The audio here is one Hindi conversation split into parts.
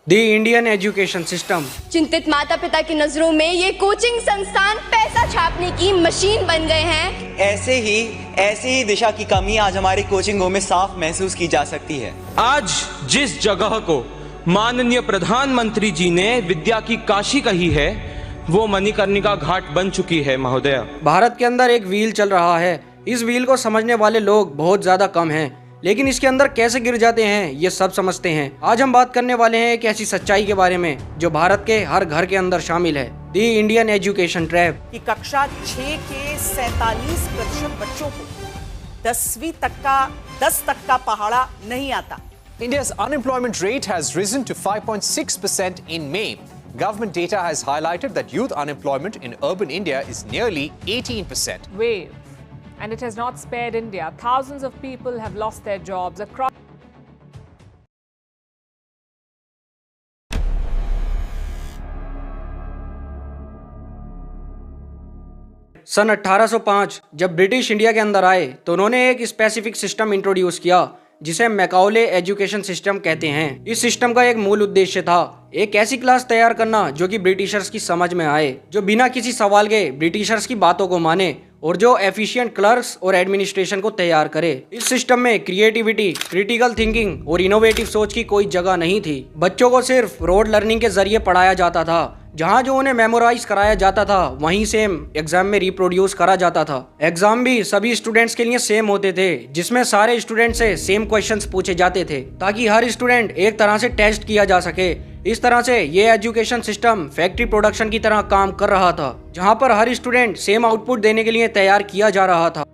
दी इंडियन एजुकेशन सिस्टम। चिंतित माता पिता की नजरों में ये कोचिंग संस्थान पैसा छापने की मशीन बन गए हैं। ऐसे ही दिशा की कमी आज हमारी कोचिंगों में साफ महसूस की जा सकती है। आज जिस जगह को माननीय प्रधानमंत्री जी ने विद्या की काशी कही है, वो मणिकर्णिका घाट बन चुकी है महोदय। भारत के अंदर एक व्हील चल रहा है। इस व्हील को समझने वाले लोग बहुत ज्यादा कम हैं, लेकिन इसके अंदर कैसे गिर जाते हैं ये सब समझते हैं। आज हम बात करने वाले हैं एक ऐसी सच्चाई के बारे में जो भारत के हर घर के अंदर शामिल है, दी इंडियन एजुकेशन ट्रैप। कि कक्षा 6 के 47% बच्चों को 10वीं तक का 10 तक का पहाड़ा नहीं आता। India's unemployment rate has risen to 5.6% in May. Government data has highlighted that youth unemployment in urban India is nearly 18%. Wave, and it has not spared India. Thousands of people have lost their jobs across. सन 1805 जब ब्रिटिश इंडिया के अंदर आए तो उन्होंने एक स्पेसिफिक सिस्टम इंट्रोड्यूस किया जिसे मैकाउले एजुकेशन सिस्टम कहते हैं। इस सिस्टम का एक मूल उद्देश्य था एक ऐसी क्लास तैयार करना जो कि ब्रिटिशर्स की समझ में आए, जो बिना किसी सवाल के ब्रिटिशर्स की बातों को माने और जो एफिशिएंट क्लर्क्स और एडमिनिस्ट्रेशन को तैयार करे। इस सिस्टम में क्रिएटिविटी, क्रिटिकल थिंकिंग और इनोवेटिव सोच की कोई जगह नहीं थी। बच्चों को सिर्फ रोड लर्निंग के जरिए पढ़ाया जाता था। जहाँ जो उन्हें मेमोराइज कराया जाता था वहीं सेम एग्जाम में रिप्रोड्यूस करा जाता था। एग्जाम भी सभी स्टूडेंट्स के लिए सेम होते थे, जिसमें सारे स्टूडेंट से सेम क्वेश्चंस पूछे जाते थे ताकि हर स्टूडेंट एक तरह से टेस्ट किया जा सके। इस तरह से ये एजुकेशन सिस्टम फैक्ट्री प्रोडक्शन की तरह काम कर रहा था, जहाँ पर हर स्टूडेंट सेम आउटपुट देने के लिए तैयार किया जा रहा था।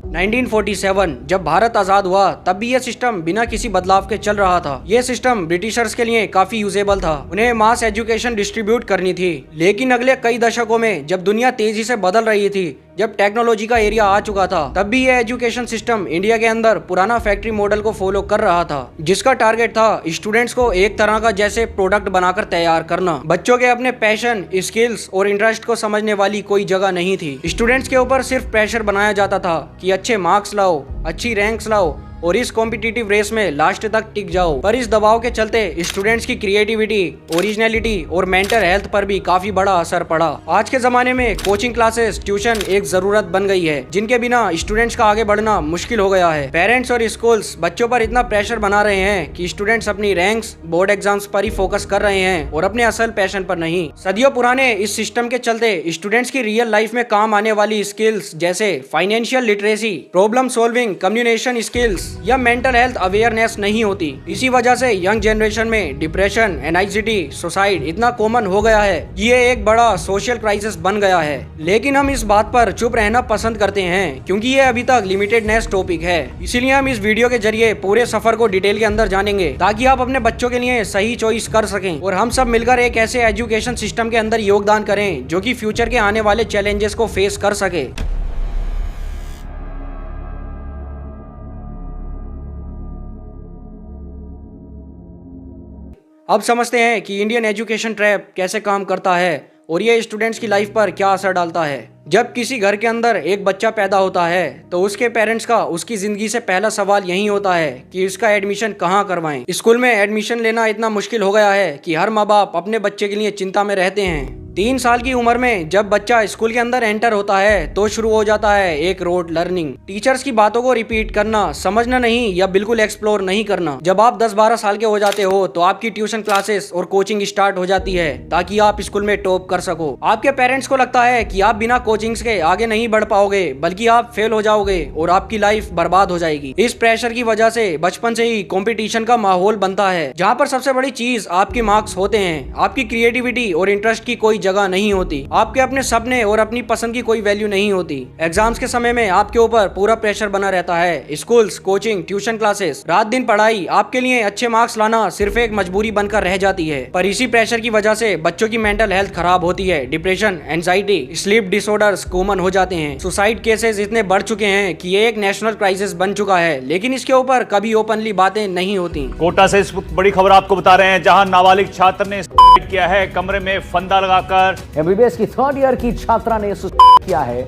1947 जब भारत आजाद हुआ तब भी यह सिस्टम बिना किसी बदलाव के चल रहा था। यह सिस्टम ब्रिटिशर्स के लिए काफी यूजेबल था। उन्हें मास एजुकेशन डिस्ट्रीब्यूट करनी थी, लेकिन अगले कई दशकों में जब दुनिया तेजी से बदल रही थी, जब टेक्नोलॉजी का एरिया आ चुका था, तब भी यह एजुकेशन सिस्टम इंडिया के अंदर पुराना फैक्ट्री मॉडल को फॉलो कर रहा था, जिसका टारगेट था स्टूडेंट्स को एक तरह का जैसे प्रोडक्ट बनाकर तैयार करना। बच्चों के अपने पैशन, स्किल्स और इंटरेस्ट को समझने वाली कोई जगह नहीं थी। स्टूडेंट्स के ऊपर सिर्फ प्रेशर बनाया जाता था कि अच्छे मार्क्स लाओ, अच्छी रैंक्स लाओ और इस कॉम्पिटिटिव रेस में लास्ट तक टिक जाओ। पर इस दबाव के चलते स्टूडेंट्स की क्रिएटिविटी, ओरिजिनलिटी और मेंटल हेल्थ पर भी काफी बड़ा असर पड़ा। आज के जमाने में कोचिंग क्लासेस, ट्यूशन एक जरूरत बन गई है, जिनके बिना स्टूडेंट्स का आगे बढ़ना मुश्किल हो गया है। पेरेंट्स और स्कूल्स बच्चों पर इतना प्रेशर बना रहे हैं कि स्टूडेंट्स अपनी रैंक्स, बोर्ड एग्जाम्स पर ही फोकस कर रहे हैं और अपने असल पैशन पर नहीं। सदियों पुराने इस सिस्टम के चलते स्टूडेंट्स की रियल लाइफ में काम आने वाली स्किल्स जैसे financial literacy, problem solving, communication skills या मेंटल हेल्थ अवेयरनेस नहीं होती। इसी वजह से यंग जनरेशन में डिप्रेशन, एंजाइटी, सुसाइड इतना कॉमन हो गया है कि ये एक बड़ा सोशल क्राइसिस बन गया है। लेकिन हम इस बात पर चुप रहना पसंद करते हैं क्योंकि ये अभी तक लिमिटेडनेस टॉपिक है। इसीलिए हम इस वीडियो के जरिए पूरे सफर को डिटेल के अंदर जानेंगे ताकि आप अपने बच्चों के लिए सही चॉइस कर सकें और हम सब मिलकर एक ऐसे एजुकेशन सिस्टम के अंदर योगदान करें जो कि फ्यूचर के आने वाले चैलेंजेस को फेस कर सके। अब समझते हैं कि इंडियन एजुकेशन ट्रैप कैसे काम करता है और ये स्टूडेंट्स की लाइफ पर क्या असर डालता है। जब किसी घर के अंदर एक बच्चा पैदा होता है तो उसके पेरेंट्स का उसकी जिंदगी से पहला सवाल यही होता है कि इसका एडमिशन कहाँ करवाएं। स्कूल में एडमिशन लेना इतना मुश्किल हो गया है कि हर माँ बाप अपने बच्चे के लिए चिंता में रहते हैं। 3 साल की उम्र में जब बच्चा स्कूल के अंदर एंटर होता है तो शुरू हो जाता है एक रोड लर्निंग। टीचर्स की बातों को रिपीट करना, समझना नहीं या बिल्कुल एक्सप्लोर नहीं करना। जब आप 10-12 साल के हो जाते हो तो आपकी ट्यूशन क्लासेस और कोचिंग स्टार्ट हो जाती है ताकि आप स्कूल में टॉप कर सको। आपके पेरेंट्स को लगता है कि आप बिना कोचिंग्स के आगे नहीं बढ़ पाओगे, बल्कि आप फेल हो जाओगे और आपकी लाइफ बर्बाद हो जाएगी। इस प्रेशर की वजह से बचपन से ही कंपटीशन का माहौल बनता है, जहाँ पर सबसे बड़ी चीज आपके मार्क्स होते हैं। आपकी क्रिएटिविटी और इंटरेस्ट की कोई जगह नहीं होती। आपके अपने सपने और अपनी पसंद की कोई वैल्यू नहीं होती। एग्जाम्स के समय में आपके ऊपर पूरा प्रेशर बना रहता है। स्कूल्स, कोचिंग, ट्यूशन क्लासेस, रात दिन पढ़ाई आपके लिए अच्छे मार्क्स लाना सिर्फ एक मजबूरी बनकर रह जाती है। पर इसी प्रेशर की वजह से बच्चों की मेंटल हेल्थ खराब होती है। Depression, anxiety, sleep disorders common हो जाते हैं। सुसाइड केसेस इतने बढ़ चुके हैं कि ये एक नेशनल क्राइसिस बन चुका है, लेकिन इसके ऊपर कभी ओपनली बातें नहीं होती। कोटा से इस वक्त बड़ी खबर आपको बता रहे हैं, जहां नाबालिग छात्र ने किया है कमरे में फंदा लगाकर। एमबीबीएस की 3rd ईयर की छात्रा ने सुसाइड किया है।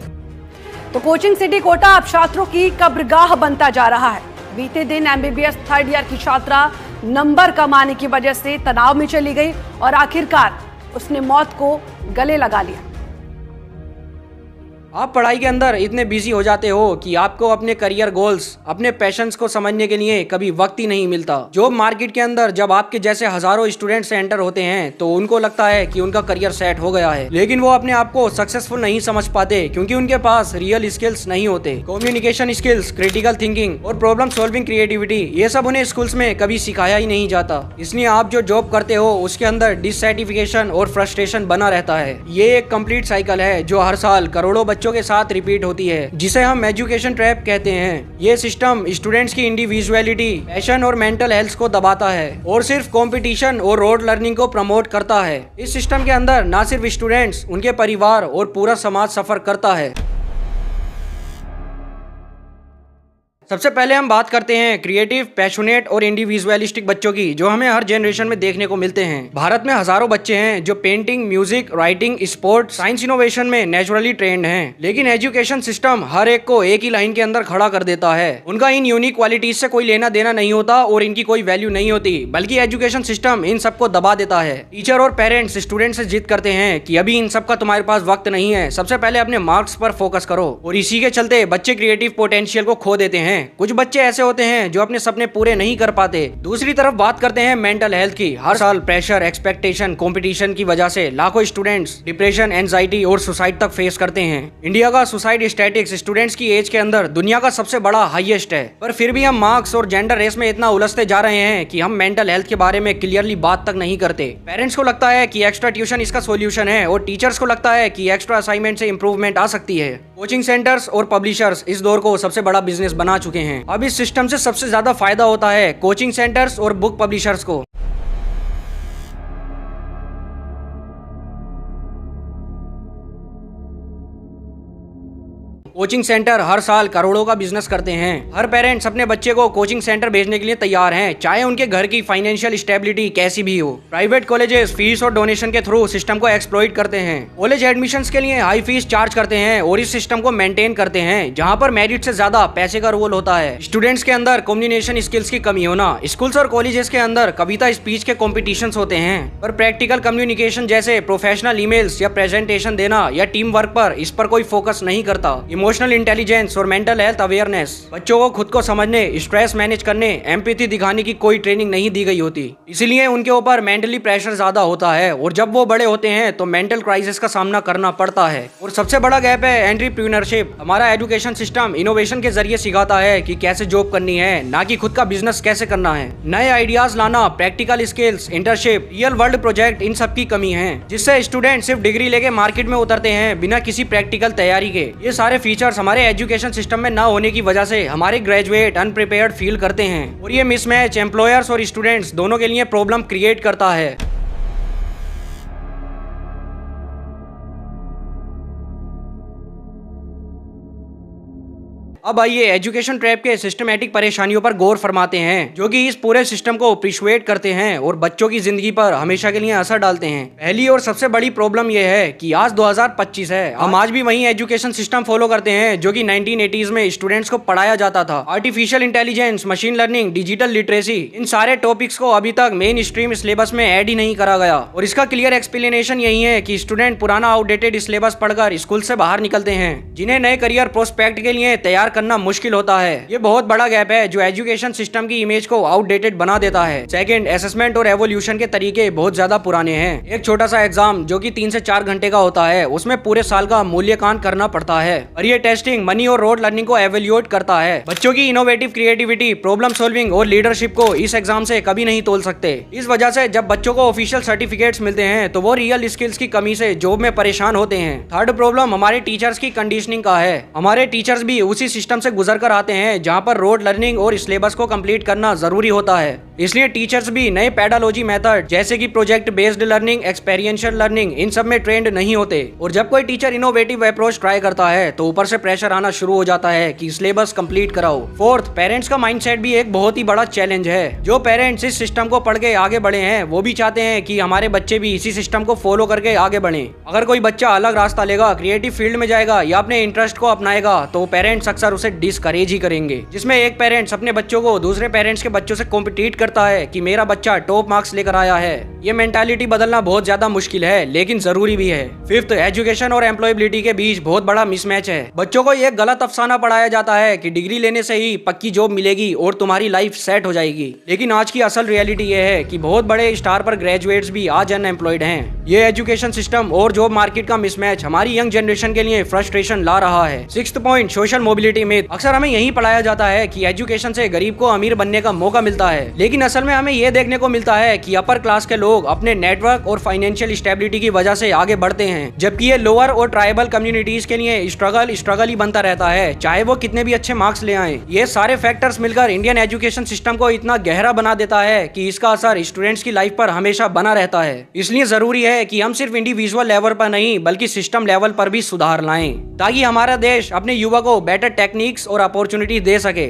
तो कोचिंग सिटी कोटा अब छात्रों की कब्रगाह बनता जा रहा है। बीते दिन एमबीबीएस थर्ड ईयर की छात्रा नंबर कम आने की वजह से तनाव में चली गई और आखिरकार उसने मौत को गले लगा लिया। आप पढ़ाई के अंदर इतने बिजी हो जाते हो कि आपको अपने करियर गोल्स, अपने पैशंस को समझने के लिए कभी वक्त ही नहीं मिलता। जॉब मार्केट के अंदर जब आपके जैसे हजारों स्टूडेंट्स एंटर होते हैं तो उनको लगता है कि उनका करियर सेट हो गया है, लेकिन वो अपने आप को सक्सेसफुल नहीं समझ पाते क्योंकि उनके पास रियल स्किल्स नहीं होते। कम्युनिकेशन स्किल्स, क्रिटिकल थिंकिंग और प्रॉब्लम सॉल्विंग क्रिएटिविटी, ये सब उन्हें स्कूल्स में कभी सिखाया ही नहीं जाता। इसलिए आप जो जॉब करते हो उसके अंदर डिससैटिस्फैक्शन और फ्रस्ट्रेशन बना रहता है। ये एक कंप्लीट साइकिल है जो हर साल करोड़ों बच्चों के साथ रिपीट होती है, जिसे हम एजुकेशन ट्रैप कहते हैं। ये सिस्टम स्टूडेंट्स की इंडिविजुअलिटी, पैशन और मेंटल हेल्थ को दबाता है और सिर्फ कंपटीशन और रोड लर्निंग को प्रमोट करता है। इस सिस्टम के अंदर ना सिर्फ स्टूडेंट्स, उनके परिवार और पूरा समाज सफर करता है। सबसे पहले हम बात करते हैं क्रिएटिव, पैशनेट और इंडिविजुअलिस्टिक बच्चों की, जो हमें हर जनरेशन में देखने को मिलते हैं। भारत में हजारों बच्चे हैं जो painting, music, writing, sports, science, innovation में नेचुरली ट्रेंड हैं, लेकिन एजुकेशन सिस्टम हर एक को एक ही लाइन के अंदर खड़ा कर देता है। उनका इन यूनिक क्वालिटीज से कोई लेना देना नहीं होता और इनकी कोई वैल्यू नहीं होती, बल्कि एजुकेशन सिस्टम इन सबको दबा देता है। टीचर और पेरेंट्स स्टूडेंट से जिद करते हैं कि अभी इन सबका तुम्हारे पास वक्त नहीं है, सबसे पहले अपने मार्क्स पर फोकस करो, और इसी के चलते बच्चे क्रिएटिव पोटेंशियल को खो देते हैं। कुछ बच्चे ऐसे होते हैं जो अपने सपने पूरे नहीं कर पाते। दूसरी तरफ बात करते हैं मेंटल हेल्थ की। हर साल प्रेशर, एक्सपेक्टेशन, कंपटीशन की वजह से लाखों स्टूडेंट्स डिप्रेशन, एंजाइटी और सुसाइड तक फेस करते हैं। इंडिया का सुसाइड स्टैटिस्टिक्स स्टूडेंट्स की एज के अंदर दुनिया का सबसे बड़ा हाईएस्ट है, पर फिर भी हम मार्क्स और जेंडर रेस में इतना उलझते जा रहे हैं कि हम मेंटल हेल्थ के बारे में क्लियरली बात तक नहीं करते। पेरेंट्स को लगता है कि एक्स्ट्रा ट्यूशन इसका सोल्यूशन है और टीचर्स को लगता है कि एक्स्ट्रा असाइनमेंट से इंप्रूवमेंट आ सकती है। कोचिंग सेंटर्स और पब्लिशर्स इस दौर को सबसे बड़ा बिजनेस बना चुके हैं। अब इस सिस्टम से सबसे ज्यादा फायदा होता है कोचिंग सेंटर्स और बुक पब्लिशर्स को। कोचिंग सेंटर हर साल करोड़ों का बिजनेस करते हैं। हर पेरेंट्स अपने बच्चे को कोचिंग सेंटर भेजने के लिए तैयार हैं, चाहे उनके घर की फाइनेंशियल स्टेबिलिटी कैसी भी हो। प्राइवेट कॉलेजेस फीस और डोनेशन के थ्रू सिस्टम को एक्सप्लॉइट करते हैं। कॉलेज एडमिशंस के लिए हाई फीस चार्ज करते हैं और इस सिस्टम को मेंटेन करते हैं, जहां पर मेरिट से ज्यादा पैसे का रोल होता है। स्टूडेंट्स के अंदर कम्युनिकेशन स्किल्स की कमी होना। स्कूल्स और कॉलेजेस के अंदर कविता, स्पीच के कॉम्पिटिशंस होते हैं, पर प्रैक्टिकल कम्युनिकेशन जैसे प्रोफेशनल ईमेल्स या प्रेजेंटेशन देना या टीम वर्क पर इस पर कोई फोकस नहीं करता। इमोशनल इंटेलिजेंस और मेंटल हेल्थ अवेयरनेस, बच्चों को खुद को समझने, स्ट्रेस मैनेज करने, एम्पैथी दिखाने की कोई ट्रेनिंग नहीं दी गई होती, इसलिए उनके ऊपर मेंटली प्रेशर ज्यादा होता है और जब वो बड़े होते हैं तो मेंटल क्राइसिस का सामना करना पड़ता है। और सबसे बड़ा गैप है एंटरप्रेन्योरशिप। हमारा एजुकेशन सिस्टम इनोवेशन के जरिए सिखाता है कि कैसे जॉब करनी है, ना कि खुद का बिजनेस कैसे करना है। नए आइडियाज लाना, practical skills, internship, real world project, इन सब की कमी है, जिससे स्टूडेंट सिर्फ डिग्री लेके मार्केट में उतरते हैं बिना किसी प्रैक्टिकल तैयारी के। ये सारे फीचर्स हमारे एजुकेशन सिस्टम में ना होने की वजह से हमारे ग्रेजुएट अनप्रिपेयर्ड फील करते हैं और ये मिसमैच एम्प्लॉयर्स और स्टूडेंट्स दोनों के लिए प्रॉब्लम क्रिएट करता है। अब आइए एजुकेशन ट्रैप के सिस्टमैटिक परेशानियों पर गौर फरमाते हैं, जो कि इस पूरे सिस्टम को प्रिशुएट करते हैं और बच्चों की जिंदगी पर हमेशा के लिए असर डालते हैं। पहली और सबसे बड़ी प्रॉब्लम यह है कि आज 2025 है, हम आज भी वही एजुकेशन सिस्टम फॉलो करते हैं जो कि 1980s में स्टूडेंट्स को पढ़ाया जाता था। Artificial intelligence, machine learning, digital literacy, इन सारे टॉपिक्स को अभी तक मेन स्ट्रीम सिलेबस में ऐड ही नहीं करा गया और इसका क्लियर एक्सप्लेनेशन यही है कि स्टूडेंट पुराना आउटडेटेड सिलेबस पढ़कर स्कूल से बाहर निकलते हैं, जिन्हें नए करियर प्रोस्पेक्ट के लिए तैयार करना मुश्किल होता है। ये बहुत बड़ा गैप है जो एजुकेशन सिस्टम की इमेज को आउटडेटेड बना देता है। सेकंड, असेसमेंट और एवोल्यूशन के तरीके बहुत ज्यादा पुराने हैं। एक छोटा सा एग्जाम जो कि 3 से 4 घंटे का होता है, उसमें पूरे साल का मूल्यांकन करना पड़ता है और ये टेस्टिंग, मनी और रोड लर्निंग को एवेल्यूएट करता है। बच्चों की इनोवेटिव क्रिएटिविटी, प्रॉब्लम सॉल्विंग और लीडरशिप को इस एग्जाम से कभी नहीं तोल सकते। इस वजह से जब बच्चों को ऑफिशियल सर्टिफिकेट्स मिलते हैं तो वो रियल स्किल्स की कमी से जॉब में परेशान होते हैं। थर्ड प्रॉब्लम हमारे टीचर्स की कंडीशनिंग का है। हमारे टीचर्स भी उसी सिस्टम से गुजर कर आते हैं जहाँ पर रोड लर्निंग और सिलेबस को कंप्लीट करना जरूरी होता है। इसलिए टीचर्स भी नए पेडालॉजी मेथड जैसे कि प्रोजेक्ट बेस्ड लर्निंग, एक्सपेरिएंशियल लर्निंग इन सब में ट्रेंड नहीं होते। और जब कोई टीचर इनोवेटिव अप्रोच ट्राई करता है तो ऊपर से प्रेशर आना शुरू हो जाता है कि सिलेबस कंप्लीट कराओ। फोर्थ, पेरेंट्स का माइंडसेट भी एक बहुत ही बड़ा चैलेंज है। जो पेरेंट्स इस सिस्टम को पढ़ के आगे बढ़े हैं वो भी चाहते हैं कि हमारे बच्चे भी इसी सिस्टम को फॉलो करके आगे बढ़े। अगर कोई बच्चा अलग रास्ता लेगा, क्रिएटिव फील्ड में जाएगा या अपने इंटरेस्ट को अपनाएगा तो पेरेंट्स अक्सर उसे डिस्करेज ही करेंगे, जिसमें एक पेरेंट्स अपने बच्चों को दूसरे पेरेंट्स के बच्चों से कॉम्पिटिट करता है कि मेरा बच्चा टॉप मार्क्स लेकर आया है। ये मेंटालिटी बदलना बहुत ज्यादा मुश्किल है लेकिन जरूरी भी है। फिफ्थ, एजुकेशन और एम्प्लॉयबिलिटी के बीच बहुत बड़ा मिसमैच है। बच्चों को एक गलत अफसाना पढ़ाया जाता है कि डिग्री लेने से ही पक्की जॉब मिलेगी और तुम्हारी लाइफ सेट हो जाएगी, लेकिन आज की असल रियलिटी ये है कि बहुत बड़े स्टार पर ग्रेजुएट्स भी आज अनएम्प्लॉयड हैं। ये एजुकेशन सिस्टम और जॉब मार्केट का मिसमैच हमारी यंग जनरेशन के लिए फ्रस्ट्रेशन ला रहा है। सिक्स्थ पॉइंट, सोशल मोबिलिटी में अक्सर हमें यही पढ़ाया जाता है कि एजुकेशन से गरीब को अमीर बनने का मौका मिलता है, लेकिन असल में हमें ये देखने को मिलता है कि अपर क्लास के लोग अपने नेटवर्क और फाइनेंशियल स्टेबिलिटी की वजह से आगे बढ़ते हैं, जबकि ये लोअर और ट्राइबल कम्युनिटीज के लिए स्ट्रगल ही बनता रहता है, चाहे वो कितने भी अच्छे मार्क्स ले आए। ये सारे फैक्टर्स मिलकर इंडियन एजुकेशन सिस्टम को इतना गहरा बना देता है कि इसका असर स्टूडेंट्स की लाइफ पर हमेशा बना रहता है। इसलिए जरूरी है कि हम सिर्फ इंडिविजुअल लेवल पर नहीं बल्कि सिस्टम लेवल पर भी सुधार लाएं, ताकि हमारा देश अपने युवा को बेटर टेक्निक्स और अपॉर्चुनिटी दे सके।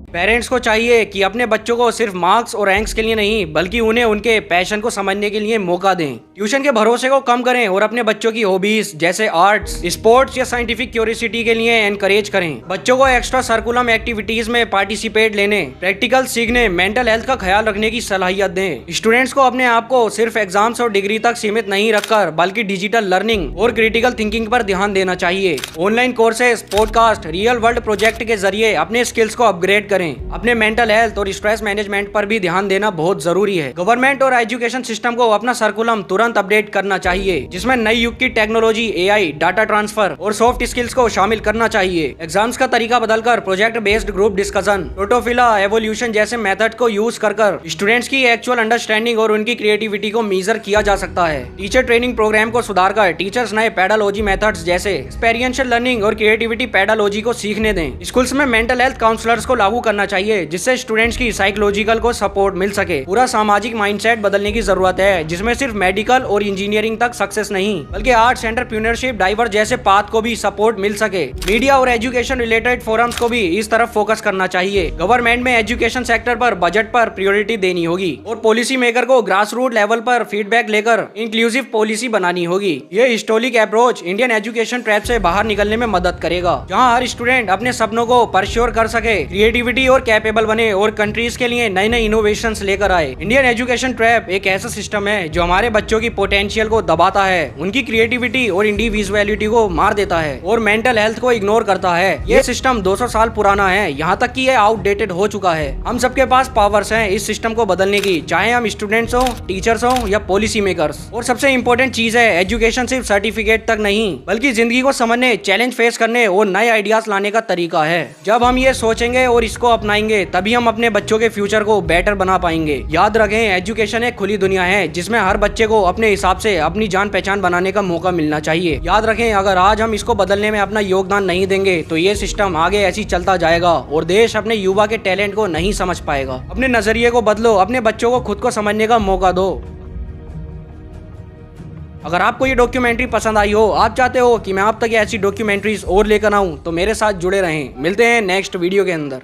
पेरेंट्स को चाहिए कि अपने बच्चों को सिर्फ मार्क्स और रैंक्स के लिए नहीं बल्कि उन्हें उनके पैशन को समझने के लिए मौका दें। ट्यूशन के भरोसे को कम करें और अपने बच्चों की हॉबीज जैसे आर्ट्स, स्पोर्ट्स या साइंटिफिक क्यूरियोसिटी के लिए एनकरेज करें। बच्चों को एक्स्ट्रा सर्कुलम एक्टिविटीज में पार्टिसिपेट लेने, प्रैक्टिकल सीखने, मेंटल हेल्थ का ख्याल रखने की सलाहियत दें। स्टूडेंट्स को अपने आप को सिर्फ एग्जाम्स और डिग्री तक सीमित नहीं रखकर बल्कि डिजिटल लर्निंग और क्रिटिकल थिंकिंग पर ध्यान देना चाहिए। Online courses, podcast, real world project के जरिए अपने स्किल्स को अपग्रेड करें। अपने मेंटल हेल्थ और स्ट्रेस मैनेजमेंट पर भी ध्यान देना बहुत जरूरी है। गवर्नमेंट और एजुकेशन सिस्टम को अपना सर्कुलम तुरंत अपडेट करना चाहिए, जिसमें नई युग की टेक्नोलॉजी, एआई, डाटा ट्रांसफर और सॉफ्ट स्किल्स को शामिल करना चाहिए। एग्जाम्स का तरीका बदलकर प्रोजेक्ट बेस्ड ग्रुप डिस्कशन, टोटोफिला एवोल्यूशन जैसे मेथड को यूज कर स्टूडेंट्स की एक्चुअल अंडरस्टैंडिंग और उनकी क्रिएटिविटी को मेजर किया जा सकता है। टीचर ट्रेनिंग प्रोग्राम को सुधारकर टीचर्स नए पेडालॉजी मेथड्स जैसे एक्सपेरिएंशियल लर्निंग और क्रिएटिविटी पेडालॉजी को सीखने दें। स्कूल्स में मेंटल हेल्थ काउंसलर्स को लागू करना चाहिए जिससे स्टूडेंट्स की साइकोलॉजिकल को सपोर्ट मिल सके। पूरा सामाजिक माइंडसेट बदलने की जरूरत है, जिसमें सिर्फ मेडिकल और इंजीनियरिंग तक सक्सेस नहीं बल्कि आर्ट्स, एंटरप्रेन्योरशिप, डाइवर जैसे पाथ को भी सपोर्ट मिल सके। मीडिया और एजुकेशन रिलेटेड फोरम्स को भी इस तरफ फोकस करना चाहिए। गवर्नमेंट में एजुकेशन सेक्टर पर बजट पर प्रायोरिटी देनी होगी और पॉलिसी मेकर को ग्रास रूट लेवल पर फीडबैक लेकर इंक्लूसिव पॉलिसी बनानी होगी। ये historic approach Indian education trap से बाहर निकलने में मदद करेगा, जहाँ हर स्टूडेंट अपने सपनों को परस्योर कर सके, क्रिएटिविटी और कैपेबल बने और कंट्रीज के लिए नए नए इनोवेशंस लेकर आए। इंडियन एजुकेशन ट्रैप एक ऐसा सिस्टम है जो हमारे बच्चों की पोटेंशियल को दबाता है, उनकी क्रिएटिविटी और इंडिविजुअलिटी को मार देता है और मेंटल हेल्थ को इग्नोर करता है। ये सिस्टम 200 साल पुराना है, यहाँ तक कि ये आउटडेटेड हो चुका है। हम सबके पास पावर्स हैं इस सिस्टम को बदलने की, चाहे हम स्टूडेंट्स हो, टीचर्स हो या पॉलिसी मेकर्स। और सबसे इम्पोर्टेंट चीज है, एजुकेशन सिर्फ सर्टिफिकेट तक नहीं बल्कि जिंदगी को समझने, चैलेंज फेस करने और नए आइडियाज लाने का तरीका है। जब हम ये सोचेंगे और इसको अपनाएंगे तभी हम अपने बच्चों के फ्यूचर को बेटर बना पाएंगे। याद रखें, एजुकेशन एक खुली दुनिया है जिसमें हर बच्चे को अपने हिसाब से अपनी जान पहचान बनाने का मौका मिलना चाहिए। याद रखें, अगर आज हम इसको बदलने में अपना योगदान नहीं देंगे तो ये सिस्टम आगे ऐसी चलता जाएगा और देश अपने युवा के टैलेंट को नहीं समझ पाएगा। अपने नजरिए को बदलो, अपने बच्चों को खुद को समझने का मौका दो। अगर आपको ये डॉक्यूमेंट्री पसंद आई हो, आप चाहते हो कि मैं आप तक ऐसी डॉक्यूमेंट्रीज और लेकर आऊं, तो मेरे साथ जुड़े रहें। मिलते हैं नेक्स्ट वीडियो के अंदर।